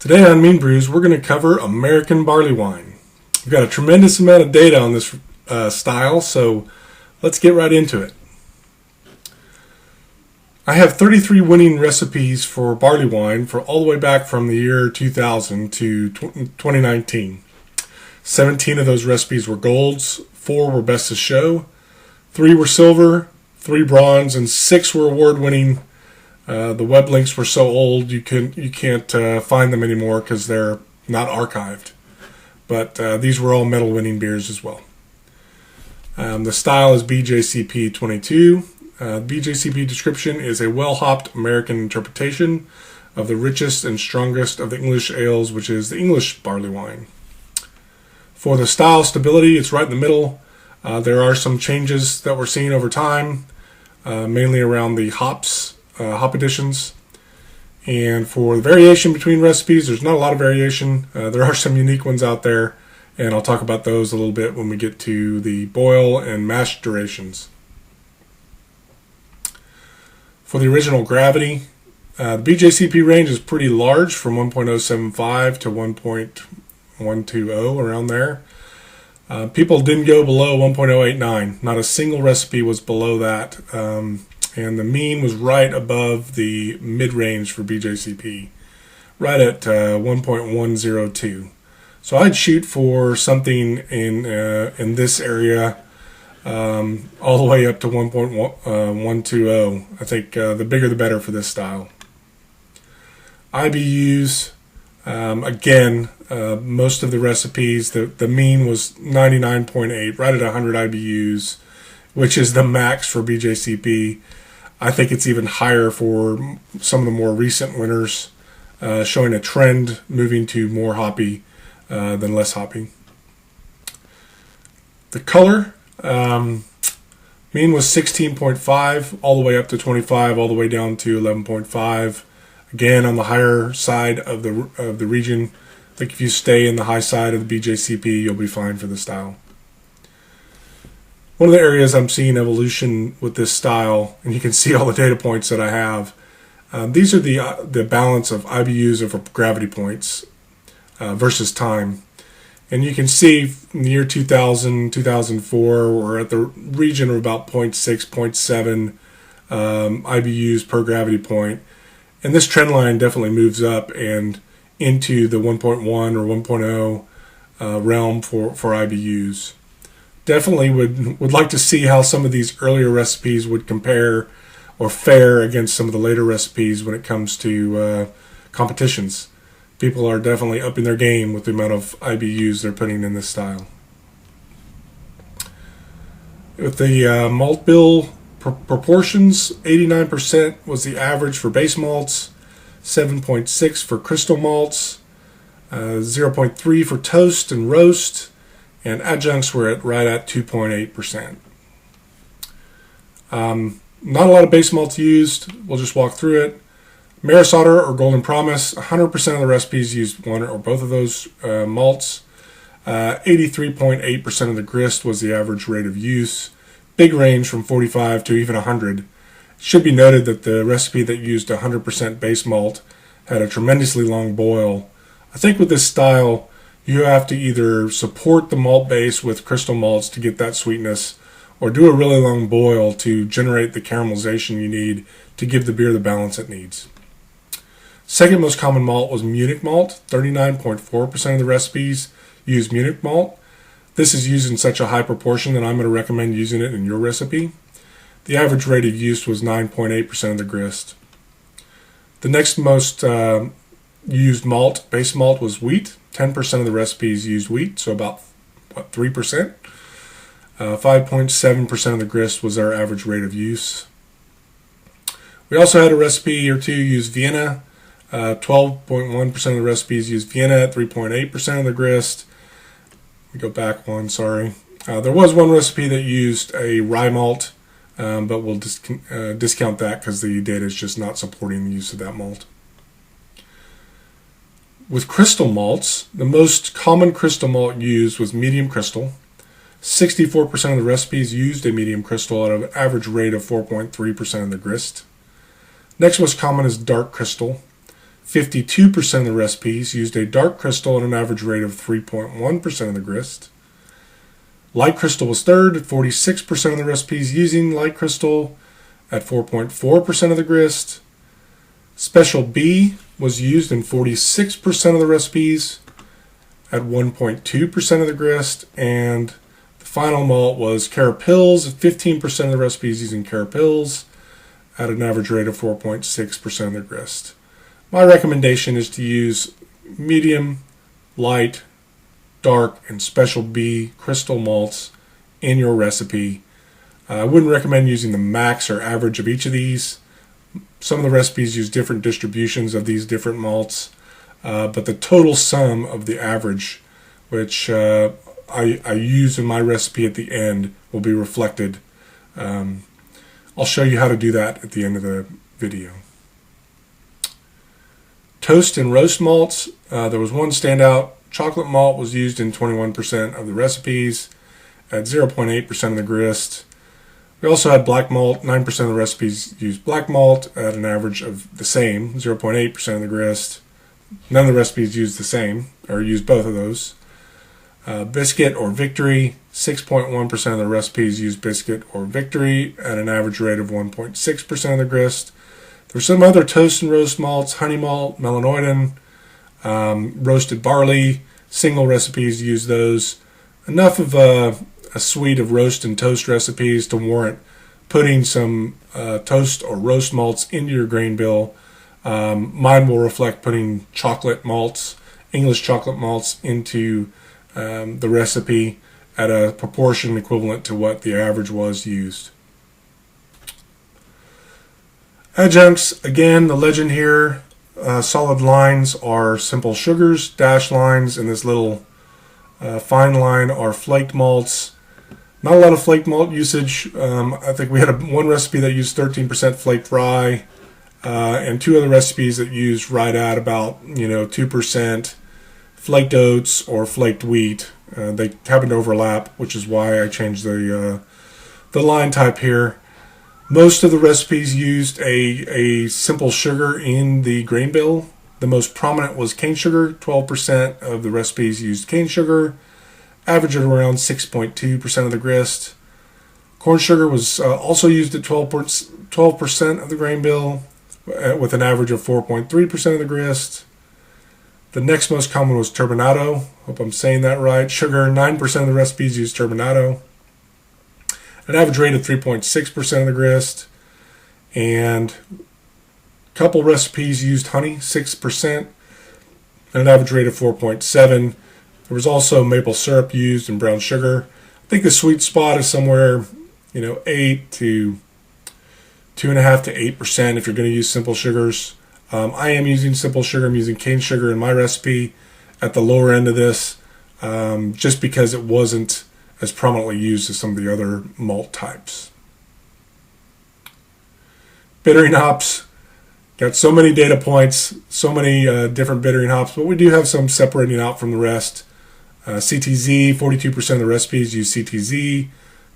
Today on Mean Brews, we're going to cover American Barleywine. We've got a tremendous amount of data on this style, so let's get right into it. I have 33 winning recipes for barley wine for all the way back from the year 2000 to 2019. 17 of those recipes were golds, 4 were best of show, 3 were silver, 3 bronze, and 6 were award-winning. The web links were so old you can't find them anymore because they're not archived. But these were all medal-winning beers as well. The style is BJCP 22. BJCP description is a well-hopped American interpretation of the richest and strongest of the English ales, which is the English barley wine. For the style stability, it's right in the middle. There are some changes that we're seeing over time, mainly around the hops, hop additions. And for the variation between recipes, there's not a lot of variation. There are some unique ones out there, and I'll talk about those a little bit when we get to the boil and mash durations. For the original gravity, the BJCP range is pretty large, from 1.075 to 1.120, around there. People didn't go below 1.089. Not a single recipe was below that. And the mean was right above the mid-range for BJCP, right at 1.102. So I'd shoot for something in this area, all the way up to 1.120. I think the bigger the better for this style. IBUs, again, most of the recipes, the mean was 99.8, right at 100 IBUs, which is the max for BJCP. I think it's even higher for some of the more recent winners, showing a trend moving to more hoppy than less hoppy. The color, mean was 16.5, all the way up to 25, all the way down to 11.5. Again, on the higher side of the region. I think if you stay in the high side of the BJCP, you'll be fine for the style. One of the areas I'm seeing evolution with this style, and you can see all the data points that I have, these are the balance of IBUs over gravity points versus time. And you can see in the year 2000, 2004, we're at the region of about 0.6, 0.7 IBUs per gravity point. And this trend line definitely moves up and into the 1.1 or 1.0 realm for IBUs. Definitely would like to see how some of these earlier recipes would compare or fare against some of the later recipes when it comes to competitions. People are definitely upping their game with the amount of IBUs they're putting in this style. With the malt bill proportions, 89% was the average for base malts, 7.6 for crystal malts, 0.3 for toast and roast, and adjuncts were right at 2.8%. Not a lot of base malts used. We'll just walk through it. Maris Otter or Golden Promise, 100% of the recipes used one or both of those malts. 83.8% of the grist was the average rate of use. Big range from 45 to even 100. It should be noted that the recipe that used 100% base malt had a tremendously long boil. I think with this style, you have to either support the malt base with crystal malts to get that sweetness, or do a really long boil to generate the caramelization you need to give the beer the balance it needs. Second most common malt was Munich malt. 39.4% of the recipes use Munich malt. This is used in such a high proportion that I'm going to recommend using it in your recipe. The average rate of use was 9.8% of the grist. The next most used malt, base malt, was wheat. 10% of the recipes used wheat, so about 3%. 5.7% of the grist was our average rate of use. We also had a recipe or two use Vienna. 12.1% of the recipes used Vienna at 3.8% of the grist. We go back one, sorry. There was one recipe that used a rye malt, but we'll discount that because the data is just not supporting the use of that malt. With crystal malts, the most common crystal malt used was medium crystal. 64% of the recipes used a medium crystal at an average rate of 4.3% of the grist. Next most common is dark crystal. 52% of the recipes used a dark crystal at an average rate of 3.1% of the grist. Light crystal was third at 46% of the recipes using light crystal at 4.4% of the grist. Special B was used in 46% of the recipes at 1.2% of the grist, and the final malt was Carapils at 15% of the recipes using Carapils at an average rate of 4.6% of the grist. My recommendation is to use medium, light, dark, and Special B crystal malts in your recipe. I wouldn't recommend using the max or average of each of these. Some of the recipes use different distributions of these different malts, but the total sum of the average, which I use in my recipe at the end, will be reflected. I'll show you how to do that at the end of the video. Toast and roast malts. There was one standout. Chocolate malt was used in 21% of the recipes at 0.8% of the grist. We also had black malt. 9% of the recipes used black malt at an average of the same, 0.8% of the grist. None of the recipes used the same, or used both of those. Biscuit or Victory. 6.1% of the recipes used Biscuit or Victory at an average rate of 1.6% of the grist. There were some other toast and roast malts, honey malt, melanoidin, roasted barley, single recipes use those. Enough of a suite of roast and toast recipes to warrant putting some toast or roast malts into your grain bill. Mine will reflect putting chocolate malts, English chocolate malts, into the recipe at a proportion equivalent to what the average was used. Adjuncts, again, the legend here, solid lines are simple sugars, dashed lines, and this little fine line are flaked malts. Not a lot of flaked malt usage. I think we had one recipe that used 13% flaked rye, and two other recipes that used right at about 2% flaked oats or flaked wheat. They happen to overlap, which is why I changed the line type here. Most of the recipes used a simple sugar in the grain bill. The most prominent was cane sugar. 12% of the recipes used cane sugar, average at around 6.2% of the grist. Corn sugar was also used at 12% of the grain bill, with an average of 4.3% of the grist. The next most common was turbinado. Hope I'm saying that right. Sugar, 9% of the recipes used turbinado, an average rate of 3.6% of the grist. And a couple recipes used honey, 6%, and an average rate of 4.7%. There was also maple syrup used and brown sugar. I think the sweet spot is somewhere, 8 to 2.5 to 8% if you're going to use simple sugars. I am using simple sugar. I'm using cane sugar in my recipe at the lower end of this, just because it wasn't as prominently used as some of the other malt types. Bittering hops. Got so many data points, so many different bittering hops, but we do have some separating out from the rest. CTZ, 42% of the recipes use CTZ,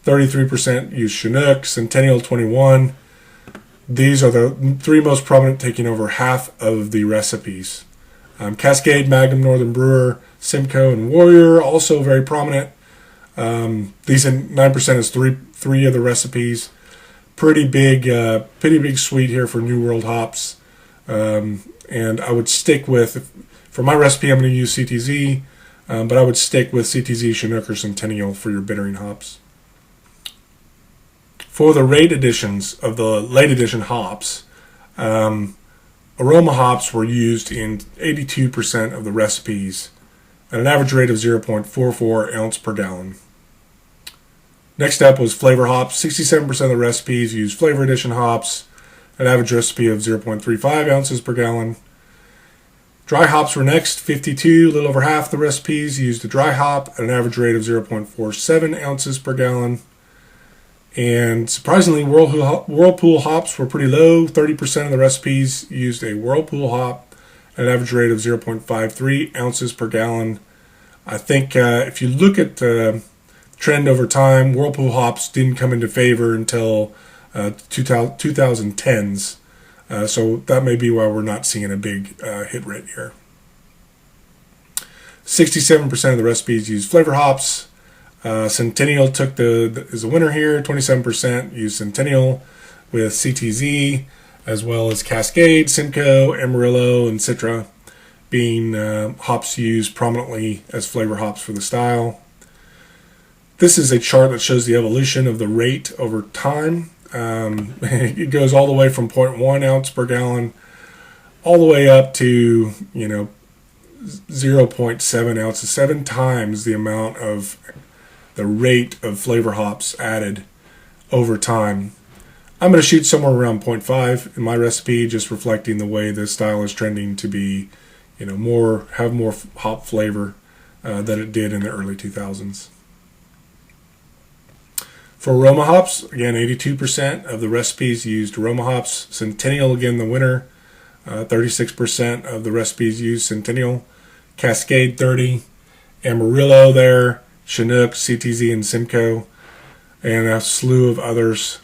33% use Chinook, Centennial 21. These are the three most prominent, taking over half of the recipes. Cascade, Magnum, Northern Brewer, Simcoe, and Warrior, also very prominent. These 9% is three of the recipes. Pretty big suite here for New World hops. And I would stick with, for my recipe, I'm going to use CTZ, but I would stick with CTZ, Chinook, or Centennial for your bittering hops. For the rate additions of the late addition hops, Aroma hops were used in 82% of the recipes at an average rate of 0.44 ounce per gallon. Next up was flavor hops. 67% of the recipes used flavor addition hops, an average recipe of 0.35 ounces per gallon. Dry hops were next. 52, a little over half the recipes used a dry hop at an average rate of 0.47 ounces per gallon. And surprisingly, Whirlpool hops were pretty low. 30% of the recipes used a Whirlpool hop at an average rate of 0.53 ounces per gallon. I think if you look at the trend over time, Whirlpool hops didn't come into favor until 2010s. So that may be why we're not seeing a big hit rate here. 67% of the recipes use flavor hops. Centennial is the winner here. 27% use Centennial with CTZ, as well as Cascade, Simcoe, Amarillo, and Citra being hops used prominently as flavor hops for the style. This is a chart that shows the evolution of the rate over time. It goes all the way from 0.1 ounce per gallon all the way up to 0.7 ounces, 7 times the amount of the rate of flavor hops added over time. I'm going to shoot somewhere around 0.5 in my recipe, just reflecting the way the style is trending to be, have more hop flavor than it did in the early 2000s. For aroma hops, again, 82% of the recipes used aroma hops. Centennial, again, the winner. 36% of the recipes used Centennial. Cascade, 30%. Amarillo there. Chinook, CTZ, and Simcoe. And a slew of others.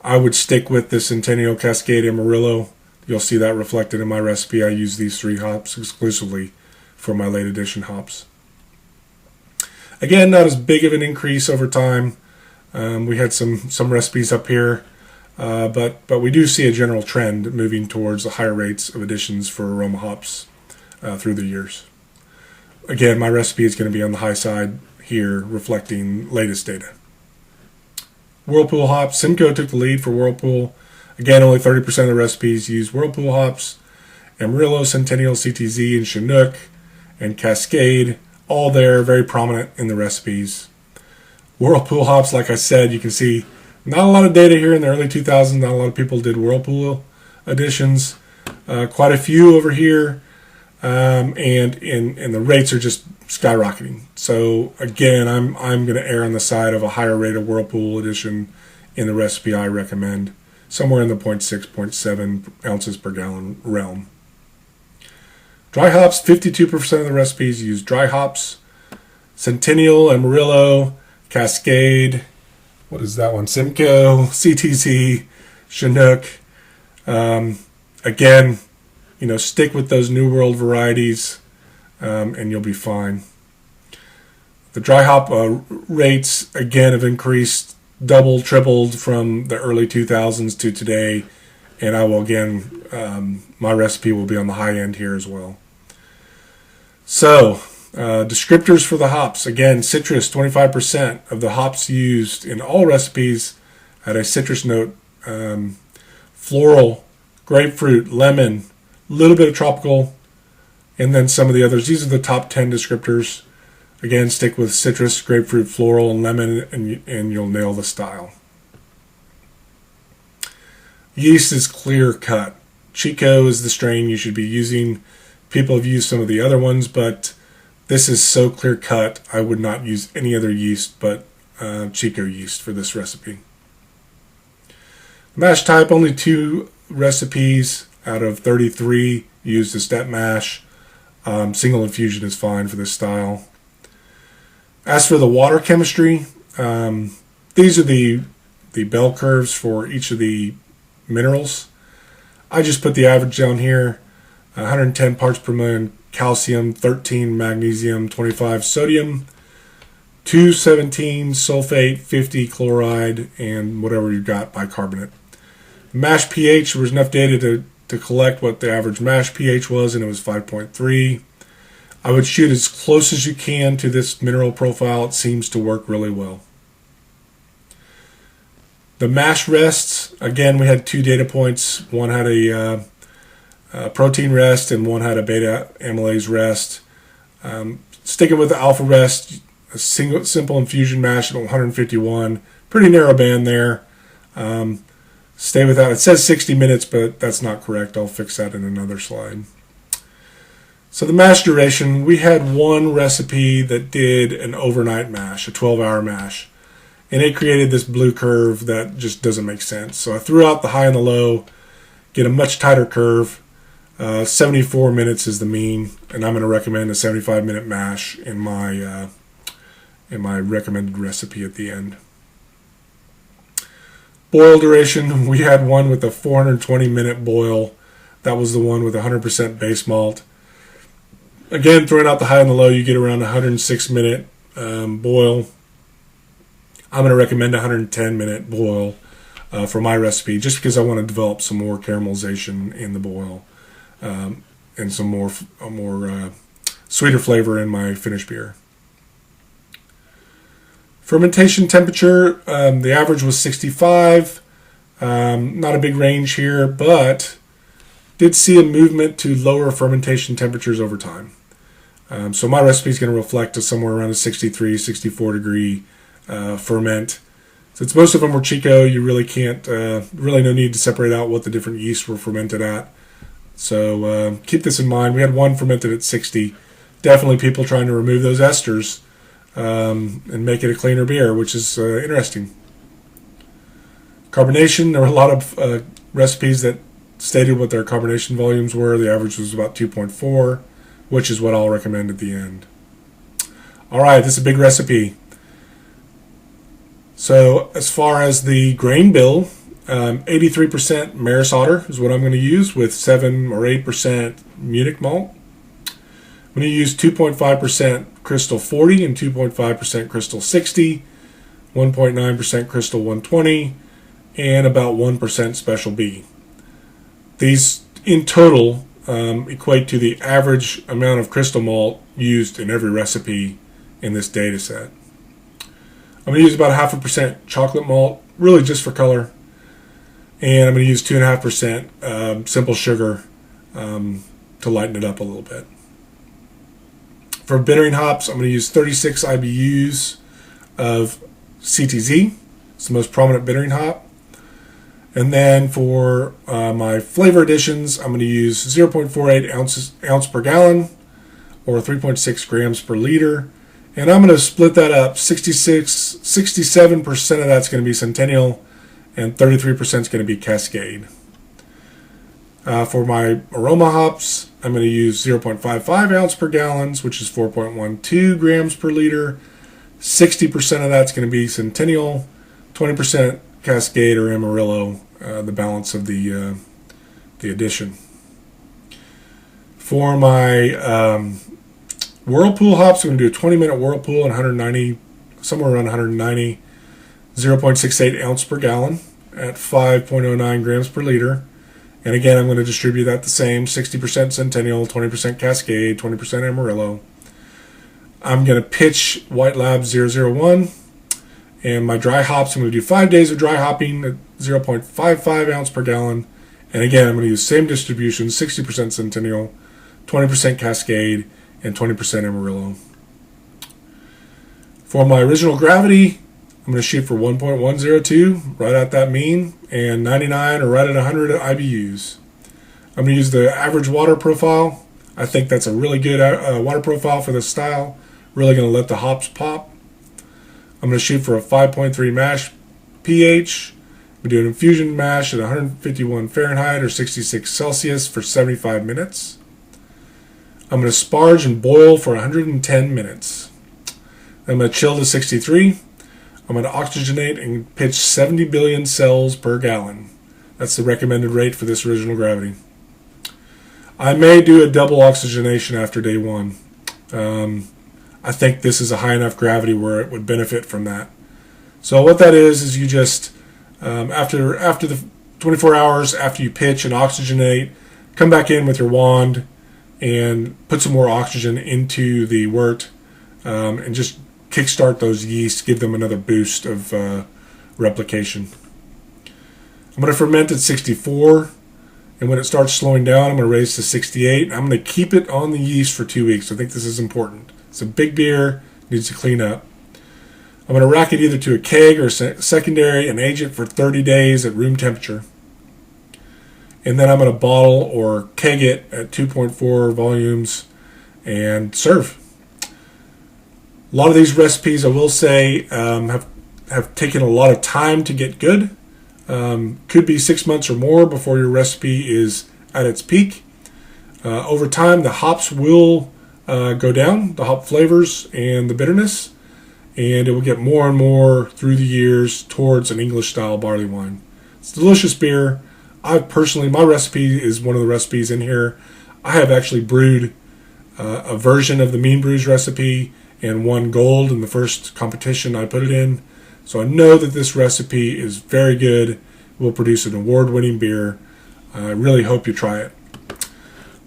I would stick with the Centennial, Cascade, Amarillo. You'll see that reflected in my recipe. I use these 3 hops exclusively for my late edition hops. Again, not as big of an increase over time. We had some recipes up here, but we do see a general trend moving towards the higher rates of additions for aroma hops through the years. Again, my recipe is going to be on the high side here, reflecting latest data. Whirlpool hops. Simcoe took the lead for Whirlpool. Again, only 30% of the recipes use Whirlpool hops. Amarillo, Centennial, CTZ, and Chinook, and Cascade, all there, very prominent in the recipes. Whirlpool hops, like I said, you can see not a lot of data here in the early 2000s. Not a lot of people did Whirlpool additions. Quite a few over here, and the rates are just skyrocketing. So again, I'm going to err on the side of a higher rate of Whirlpool addition in the recipe I recommend, somewhere in the 0.6, 0.7 ounces per gallon realm. Dry hops, 52% of the recipes use dry hops. Centennial, Amarillo, Cascade, what is that one? Simcoe, CTZ, Chinook. Again, stick with those New World varieties, and you'll be fine. The dry hop rates, again, have increased, doubled, tripled from the early 2000s to today, and I will, again, my recipe will be on the high end here as well. So, descriptors for the hops. Again, citrus, 25% of the hops used in all recipes had a citrus note. Floral, grapefruit, lemon, a little bit of tropical, and then some of the others. These are the top 10 descriptors. Again, stick with citrus, grapefruit, floral, and lemon, and you'll nail the style. Yeast is clear cut. Chico is the strain you should be using. People have used some of the other ones, but this is so clear cut, I would not use any other yeast but Chico yeast for this recipe. Mash type, only 2 recipes out of 33 use the step mash. Single infusion is fine for this style. As for the water chemistry, these are the bell curves for each of the minerals. I just put the average down here. 110 parts per million calcium, 13 magnesium, 25 sodium, 217 sulfate, 50 chloride, and whatever you've got bicarbonate. Mash pH, there was enough data to collect what the average mash pH was, and it was 5.3. I would shoot as close as you can to this mineral profile. It seems to work really well. The mash rests, again, we had 2 data points. One had a protein rest and one had a beta amylase rest. Sticking with the alpha rest, a simple infusion mash at 151, pretty narrow band there. Stay with that. It says 60 minutes, but that's not correct. I'll fix that in another slide. So the mash duration, we had one recipe that did an overnight mash, a 12-hour mash, and it created this blue curve that just doesn't make sense. So I threw out the high and the low, get a much tighter curve. 74 minutes is the mean, and I'm going to recommend a 75-minute mash in my recommended recipe at the end. Boil duration, we had one with a 420-minute boil. That was the one with 100% base malt. Again, throwing out the high and the low, you get around 106-minute boil. I'm going to recommend a 110-minute boil for my recipe, just because I want to develop some more caramelization in the boil and some more sweeter flavor in my finished beer. Fermentation temperature, the average was 65. Not a big range here, but did see a movement to lower fermentation temperatures over time. So my recipe is going to reflect to somewhere around a 63, 64 degree ferment. Since most of them were Chico, you really can't, really no need to separate out what the different yeasts were fermented at. So keep this in mind. We had one fermented at 60. Definitely people trying to remove those esters and make it a cleaner beer, which is interesting. Carbonation, there were a lot of recipes that stated what their carbonation volumes were. The average was about 2.4, which is what I'll recommend at the end. All right, this is a big recipe. So as far as the grain bill, 83% Maris Otter is what I'm going to use with 7 or 8% Munich malt. I'm going to use 2.5% Crystal 40 and 2.5% Crystal 60, 1.9% Crystal 120, and about 1% Special B. These in total equate to the average amount of crystal malt used in every recipe in this data set. I'm going to use about 0.5% chocolate malt, really just for color. And I'm going to use 2.5% simple sugar to lighten it up a little bit. For bittering hops, I'm going to use 36 IBUs of CTZ. It's the most prominent bittering hop. And then for my flavor additions, I'm going to use 0.48 ounce per gallon or 3.6 grams per liter. And I'm going to split that up. 67% of that's going to be Centennial and 33% is going to be Cascade. For my aroma hops, I'm going to use 0.55 ounce per gallon, which is 4.12 grams per liter. 60% of that's going to be Centennial, 20% Cascade or Amarillo, the balance of the addition. For my Whirlpool hops, I'm going to do a 20-minute Whirlpool and 190, somewhere around 190, 0.68 ounce per gallon at 5.09 grams per liter. And again, I'm going to distribute that the same, 60% Centennial, 20% Cascade, 20% Amarillo. I'm going to pitch White Lab 001. And my dry hops, I'm going to do 5 days of dry hopping at 0.55 ounce per gallon. And again, I'm going to use same distribution, 60% Centennial, 20% Cascade, and 20% Amarillo. For my original gravity, I'm going to shoot for 1.102, right at that mean, and 99 or right at 100 IBUs. I'm going to use the average water profile. I think that's a really good water profile for this style. Really going to let the hops pop. I'm going to shoot for a 5.3 mash pH. We do an infusion mash at 151 Fahrenheit or 66 Celsius for 75 minutes. I'm going to sparge and boil for 110 minutes. I'm going to chill to 63. I'm going to oxygenate and pitch 70 billion cells per gallon. That's the recommended rate for this original gravity. I may do a double oxygenation after day one. I think this is a high enough gravity where it would benefit from that. So what that is you just, after the 24 hours after you pitch and oxygenate, come back in with your wand and put some more oxygen into the wort and just kickstart those yeasts, give them another boost of replication. I'm going to ferment at 64, and when it starts slowing down, I'm going to raise to 68. I'm going to keep it on the yeast for 2 weeks. I think this is important. It's a big beer, needs to clean up. I'm going to rack it either to a keg or secondary and age it for 30 days at room temperature. And then I'm going to bottle or keg it at 2.4 volumes and serve. A lot of these recipes, I will say, have taken a lot of time to get good. Could be 6 months or more before your recipe is at its peak. Over time, the hops will go down, the hop flavors and the bitterness, and it will get more and more through the years towards an English-style barley wine. It's a delicious beer. My recipe is one of the recipes in here. I have actually brewed a version of the Mean Brews recipe and won gold in the first competition I put it in. So I know that this recipe is very good. Will produce an award-winning beer. I really hope you try it.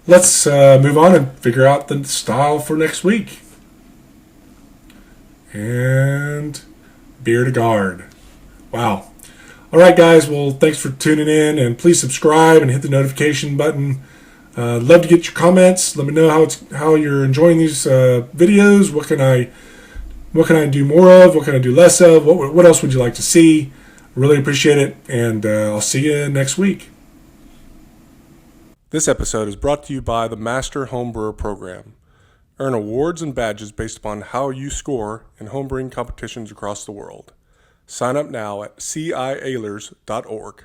Let's move on and figure out the style for next week. And beer to guard. Wow. All right, guys. Well, thanks for tuning in, and please subscribe and hit the notification button. Love to get your comments. Let me know how you're enjoying these videos. What can I do more of? What can I do less of? What else would you like to see? Really appreciate it, and I'll see you next week. This episode is brought to you by the Master Homebrewer Program. Earn awards and badges based upon how you score in homebrewing competitions across the world. Sign up now at cialers.org.